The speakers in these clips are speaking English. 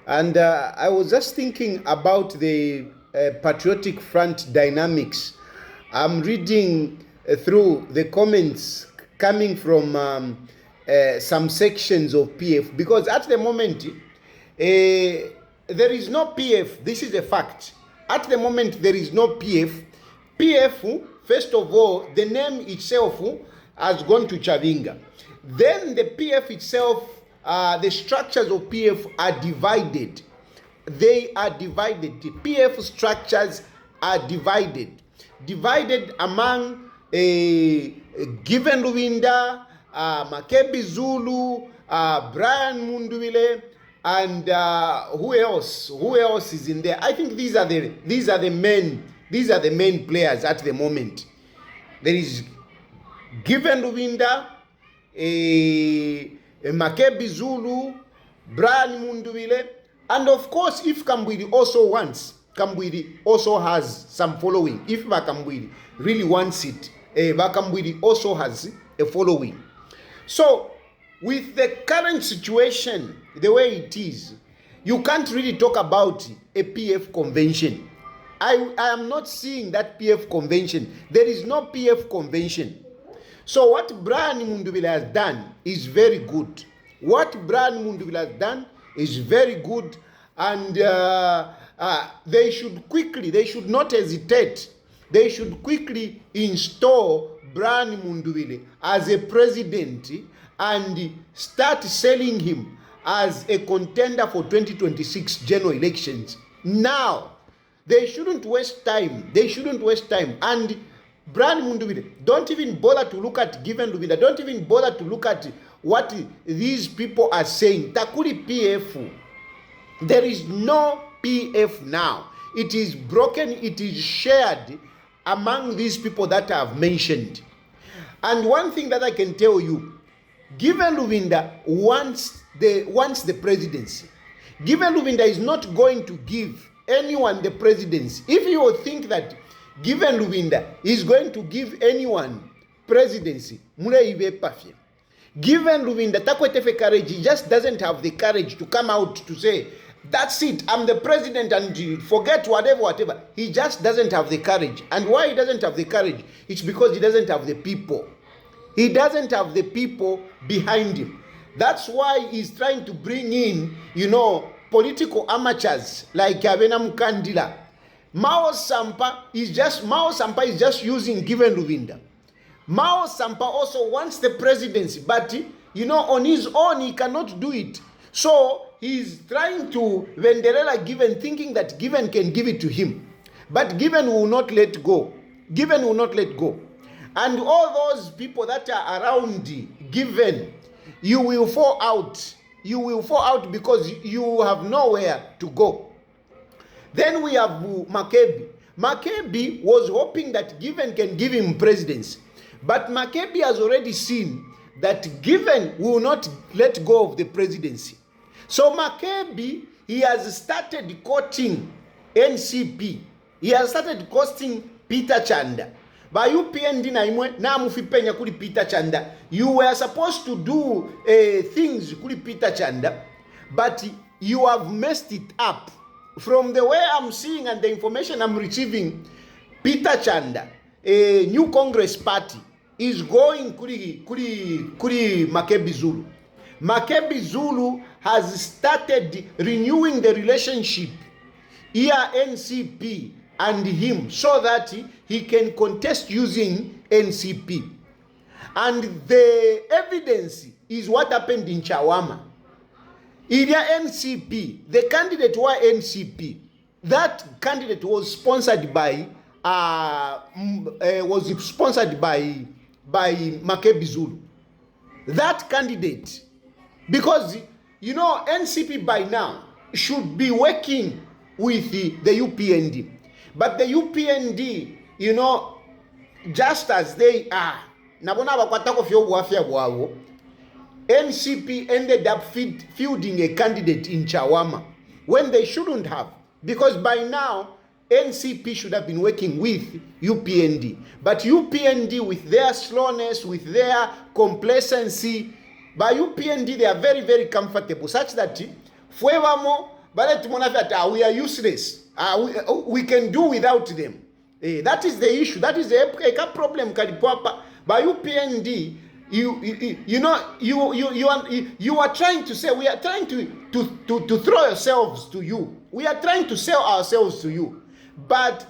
And I was just thinking about the Patriotic Front dynamics. I'm reading through the comments coming from some sections of PF, because at the moment there is no PF. This is a fact. At the moment there is no PF. PF, first of all, the name itself has gone to Chavinga. Then the PF itself, the structures of PF are divided. They are divided. The PF structures are divided. Divided among Given Lubinda, Makebi Zulu, Brian Mundubile, and who else? Who else is in there? I think these are the main players at the moment. There is Given Lubinda, Makebi Zulu, Brian Mundubile, and of course, if Kambwili also wants, Kambwili also has some following. If Bakambwili really wants it, Bakambwili also has a following. So, with the current situation, the way it is, you can't really talk about a PF convention. I am not seeing that PF convention. There is no PF convention. So what Brian Mundubile has done is very good. What Brian Mundubile has done is very good, and they should not hesitate. They should quickly install Brian Mundubile as a president and start selling him as a contender for 2026 general elections. Now, they shouldn't waste time. And Brian Mundubile, don't even bother to look at Given Lubinda. Don't even bother to look at what these people are saying. Takuri PF. There is no PF now. It is broken. It is shared among these people that I have mentioned. And one thing that I can tell you, Given Lubinda wants the presidency. Given Lubinda is not going to give anyone the presidency. If you think that Given Lubinda is going to give anyone presidency, Given Lubinda, Takwetefe courage, he just doesn't have the courage to come out to say, that's it, I'm the president and forget whatever. He just doesn't have the courage. And why he doesn't have the courage? It's because he doesn't have the people. He doesn't have the people behind him. That's why he's trying to bring in, political amateurs like Abena Mukandila. Mao Sampa is just using Given Lubinda. Mao Sampa also wants the presidency, but on his own he cannot do it. So he's trying to Venderella Given, thinking that Given can give it to him. But Given will not let go. Given will not let go. And all those people that are around Given, you will fall out. You will fall out because you have nowhere to go. Then we have Makebi. Makebi was hoping that Given can give him presidency. But Makebi has already seen that Given will not let go of the presidency. So Makebi, he has started courting NCP. He has started courting Peter Chanda. By UPND na mufipenya kuli Peter Chanda. You were supposed to do things kuli Peter Chanda, but you have messed it up. From the way I'm seeing and the information I'm receiving, Peter Chanda, a new Congress party, is going kuli Makebi Zulu. Makebi Zulu has started renewing the relationship here NCP and him so that he can contest using NCP. And the evidence is what happened in Chawama. Ilia NCP, the candidate was NCP. That candidate was sponsored by Makebi Zulu. That candidate, because NCP by now should be working with the UPND. But the UPND, just as they are, NCP ended up fielding a candidate in Chawama when they shouldn't have. Because by now, NCP should have been working with UPND. But UPND, with their slowness, with their complacency, by UPND, they are very, very comfortable, such that Fuevamo but we are useless. We can do without them. That is the issue. That is the problem. By UPND, you are trying to say, we are trying to throw ourselves to you. We are trying to sell ourselves to you. But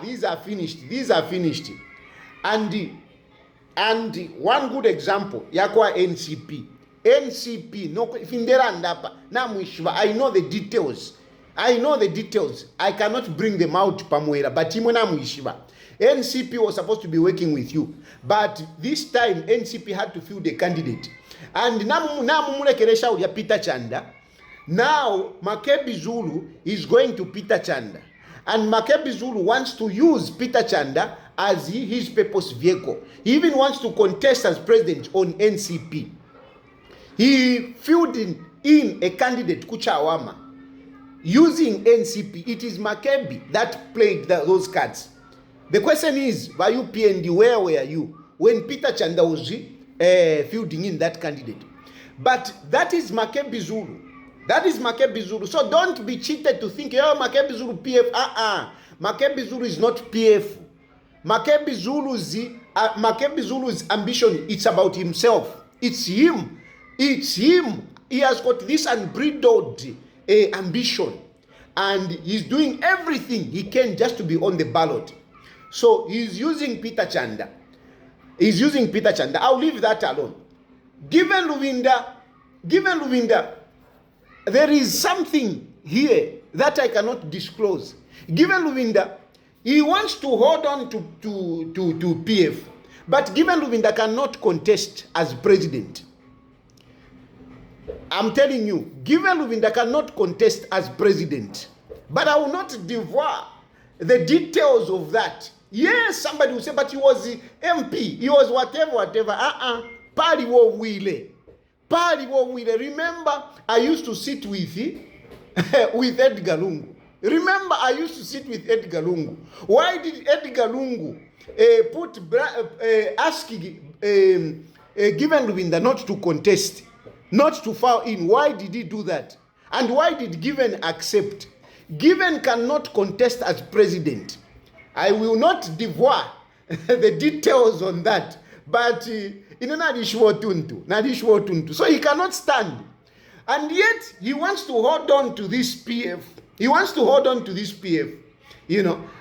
these are finished. These are finished. And one good example, yakwa NCP. NCP, no, I know the details. I cannot bring them out, Pamuera, but NCP was supposed to be working with you. But this time, NCP had to field a candidate. And Peter Chanda. Now, Makebi Zulu is going to Peter Chanda. And Makebi Zulu wants to use Peter Chanda as his purpose vehicle. He even wants to contest as president on NCP. He fielded in a candidate, Kuchawama, using NCP. It is Makebi that played those cards. The question is, by UPND, where were you when Peter Chanda was fielding in that candidate? But that is Makebi Zulu. That is Makebi Zulu. So don't be cheated to think, oh, Makebi Zulu PF. Makebi Zulu is not PF. Makebi Zulu's ambition, it's about himself. It's him. It's him. He has got this unbridled ambition. And he's doing everything he can just to be on the ballot. So he's using Peter Chanda. I'll leave that alone. Given Lubinda, there is something here that I cannot disclose. Given Lubinda, he wants to hold on to PF. But Given Lubinda cannot contest as president. I'm telling you, Given Lubinda cannot contest as president. But I will not devour the details of that. Yes, somebody will say, but he was the MP. He was whatever. Pali wo wile. Remember, I used to sit with Edgar Lungu. Remember, I used to sit with Edgar Lungu. Why did Edgar Lungu asking Given Lubinda not to contest, not to file in? Why did he do that? And why did Given accept? Given cannot contest as president. I will not devour the details on that. But so he cannot stand. And yet he wants to hold on to this PF.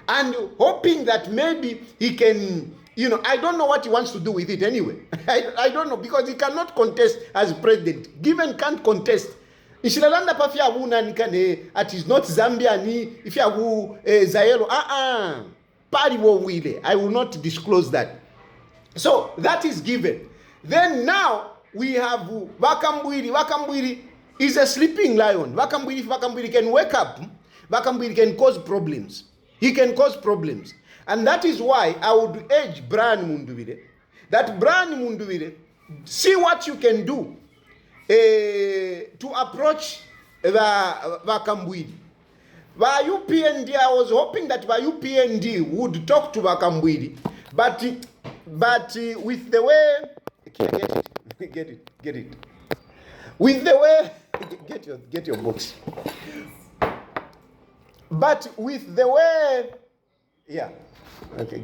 And hoping that maybe he can, I don't know what he wants to do with it anyway. I don't know, because he cannot contest as president. Given can't contest. At is not Zambia if you have Zayelo. I will not disclose that. So that is Given. Then now we have Vakambwiri. Vakambwiri is a sleeping lion. If Vakambwiri can wake up, Vakambwiri can cause problems. He can cause problems. And that is why I would urge Brian Mundubile, that Brian Mundubile, see what you can do to approach Vakambwiri. By UPND, I was hoping that by UPND would talk to Vakambwiri, but with the way, get it. With the way, get your books. But with the way, get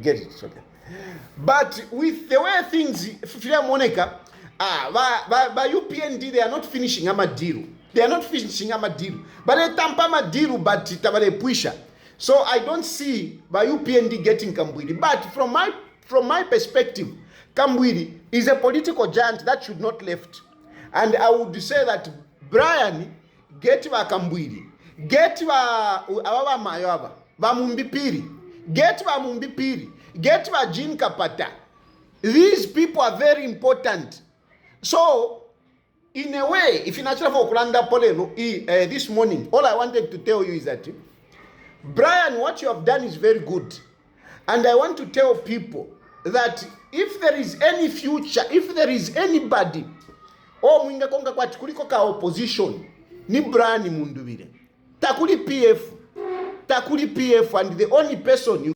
it. Okay. But with the way things, Monica, by UPND, they are not finishing Amadiru. But they tampa Madiru, but tabare puisha. So I don't see by UPND getting Kambwiri. But from my perspective, Kambwiri is a political giant that should not left. And I would say that Brian, get Kambwiri, get Awawa Mayaba, Mumbipiri, get Mumbipiri, get Jean Kapata. These people are very important. So, in a way, if you naturally for Kulanda Polelo this morning, all I wanted to tell you is that Brian, what you have done is very good. And I want to tell people that if there is any future, if there is anybody, mwinga konga kwa kuliko ka opposition, ni Brian Mundubile. Takuli PF, and the only person you